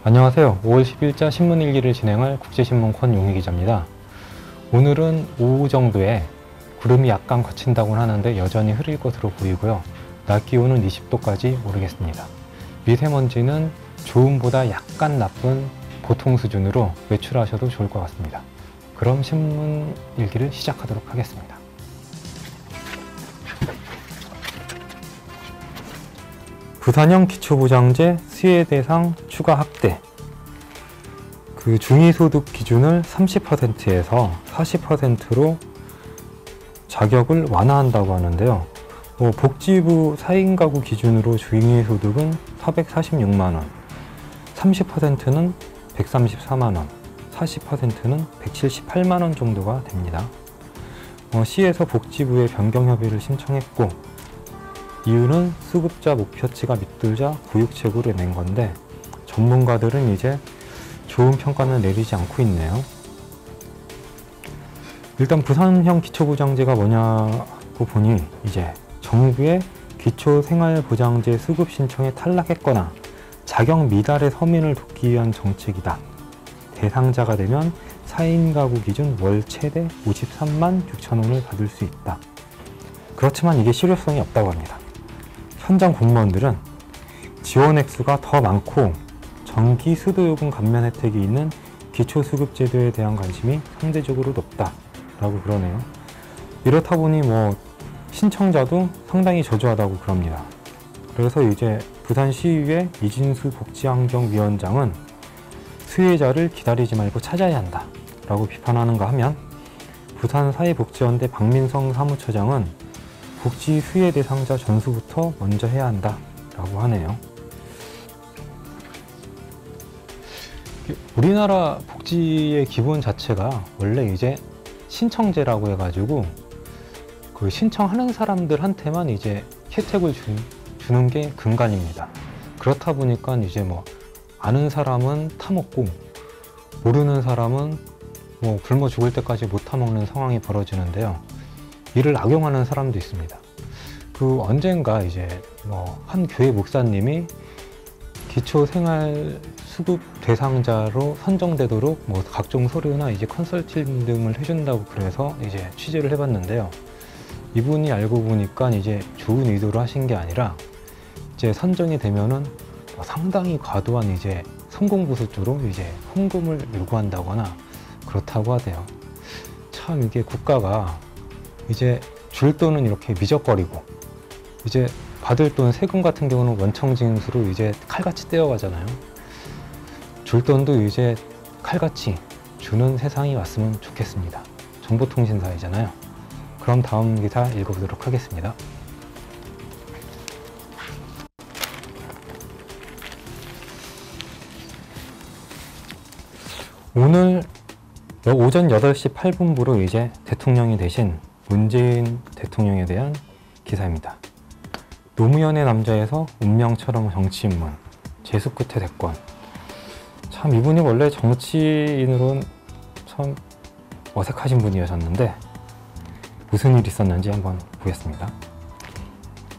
안녕하세요. 5월 10일자 신문일기를 진행할 국제신문권 용희 기자입니다. 오늘은 오후 정도에 구름이 약간 걷힌다고는 하는데 여전히 흐릴 것으로 보이고요. 낮 기온은 20도까지 오르겠습니다. 미세먼지는 좋음보다 약간 나쁜 보통 수준으로 외출하셔도 좋을 것 같습니다. 그럼 신문일기를 시작하도록 하겠습니다. 부산형 기초보장제 수혜 대상 추가 확대. 중위소득 기준을 30%에서 40%로 자격을 완화한다고 하는데요. 복지부 4인 가구 기준으로 중위소득은 446만원, 30%는 134만원, 40%는 178만원 정도가 됩니다. 시에서 복지부에 변경협의를 신청했고, 이유는 수급자 목표치가 밑돌자 고육책으로 낸 건데 전문가들은 이제 좋은 평가는 내리지 않고 있네요. 일단 부산형 기초보장제가 뭐냐고 보니 이제 정부의 기초생활보장제 수급 신청에 탈락했거나 자격 미달의 서민을 돕기 위한 정책이다. 대상자가 되면 4인 가구 기준 월 최대 53만 6천원을 받을 수 있다. 그렇지만 이게 실효성이 없다고 합니다. 현장 공무원들은 지원 액수가 더 많고 전기 수도요금 감면 혜택이 있는 기초수급제도에 대한 관심이 상대적으로 높다라고 그러네요. 이렇다 보니 신청자도 상당히 저조하다고 그럽니다. 그래서 이제 부산시의회 이진수 복지환경위원장은 수혜자를 기다리지 말고 찾아야 한다 라고 비판하는가 하면, 부산사회복지연대 박민성 사무처장은 복지 수혜 대상자 전수부터 먼저 해야 한다 라고 하네요. 우리나라 복지의 기본 자체가 원래 이제 신청제라고 해가지고 신청하는 사람들한테만 이제 혜택을 주는 게 근간입니다. 그렇다 보니까 이제 아는 사람은 타먹고 모르는 사람은 굶어 죽을 때까지 못 타먹는 상황이 벌어지는데요. 이를 악용하는 사람도 있습니다. 언젠가 이제 한 교회 목사님이 기초생활수급 대상자로 선정되도록 각종 서류나 이제 컨설팅 등을 해준다고 그래서 이제 취재를 해봤는데요. 이분이 알고 보니까 이제 좋은 의도로 하신 게 아니라 이제 선정이 되면은 상당히 과도한 이제 성공보수조로 이제 헌금을 요구한다거나 그렇다고 하대요. 참 이게 국가가 이제 줄 돈은 이렇게 미적거리고 이제 받을 돈 세금 같은 경우는 원청징수로 이제 칼같이 떼어가잖아요. 줄 돈도 이제 칼같이 주는 세상이 왔으면 좋겠습니다. 정보통신사회잖아요. 그럼 다음 기사 읽어보도록 하겠습니다. 오늘 오전 8시 8분부로 이제 대통령이 되신 문재인 대통령에 대한 기사입니다. 노무현의 남자에서 운명처럼 정치인문, 재수 끝에 대권. 참 이분이 원래 정치인으로는 참 어색하신 분이셨는데 무슨 일이 있었는지 한번 보겠습니다.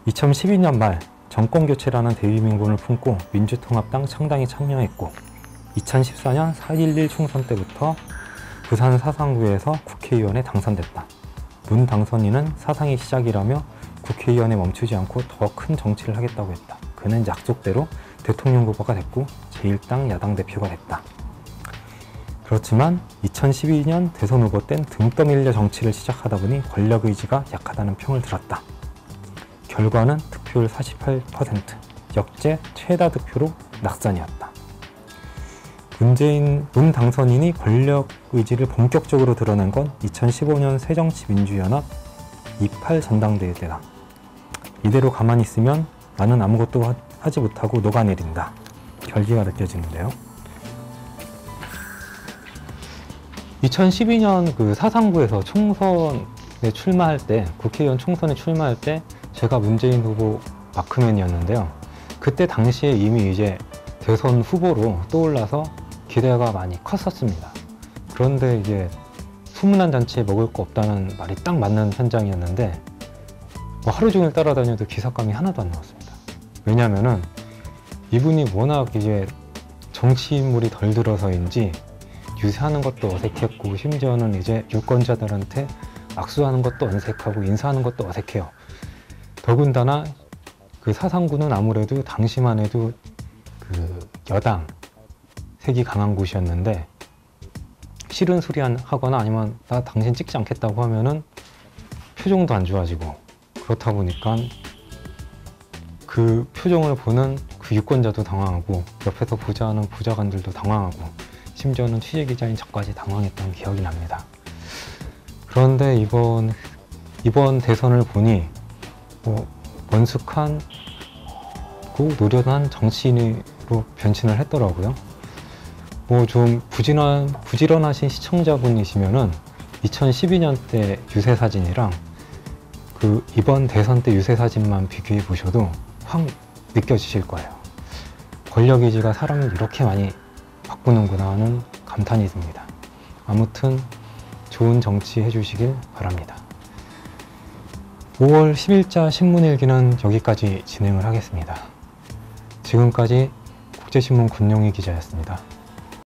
2012년 말 정권교체라는 대의민분을 품고 민주통합당 창당에 참여했고, 2014년 4.11 총선 때부터 부산 사상구에서 국회의원에 당선됐다. 문 당선인은 사상의 시작이라며 국회의원에 멈추지 않고 더 큰 정치를 하겠다고 했다. 그는 약속대로 대통령 후보가 됐고 제1당 야당 대표가 됐다. 그렇지만 2012년 대선 후보 땐 등 떠밀려 정치를 시작하다 보니 권력의지가 약하다는 평을 들었다. 결과는 득표율 48%, 역대 최다 득표로 낙선이었다. 문 당선인이 권력 의지를 본격적으로 드러낸 건 2015년 새정치민주연합 28 전당대회 때다. 이대로 가만히 있으면 나는 아무것도 하지 못하고 녹아내린다. 결기가 느껴지는데요. 2012년 사상구에서 총선에 출마할 때, 국회의원 총선에 출마할 때 제가 문재인 후보 마크맨이었는데요. 그때 당시에 이미 이제 대선 후보로 떠올라서 기대가 많이 컸었습니다. 그런데 이제 소문난 잔치에 먹을 거 없다는 말이 딱 맞는 현장이었는데 하루 종일 따라다녀도 기사감이 하나도 안 나왔습니다. 왜냐면은 이분이 워낙 이제 정치 인물이 덜 들어서인지 유세하는 것도 어색했고, 심지어는 이제 유권자들한테 악수하는 것도 어색하고 인사하는 것도 어색해요. 더군다나 그 사상구는 아무래도 당시만 해도 그 여당 색이 강한 곳이었는데, 싫은 소리 하거나 아니면 나 당신 찍지 않겠다고 하면은 표정도 안 좋아지고, 그렇다 보니까 그 표정을 보는 그 유권자도 당황하고, 옆에서 보좌하는 보좌관들도 당황하고, 심지어는 취재기자인 저까지 당황했던 기억이 납니다. 그런데 이번 대선을 보니 원숙한 노련한 정치인으로 변신을 했더라고요. 좀 부지런하신 시청자분이시면은 2012년 때 유세 사진이랑 그 이번 대선 때 유세 사진만 비교해 보셔도 확 느껴지실 거예요. 권력 의지가 사람을 이렇게 많이 바꾸는구나 하는 감탄이 듭니다. 아무튼 좋은 정치 해주시길 바랍니다. 5월 10일자 신문일기는 여기까지 진행을 하겠습니다. 지금까지 국제신문 권용희 기자였습니다.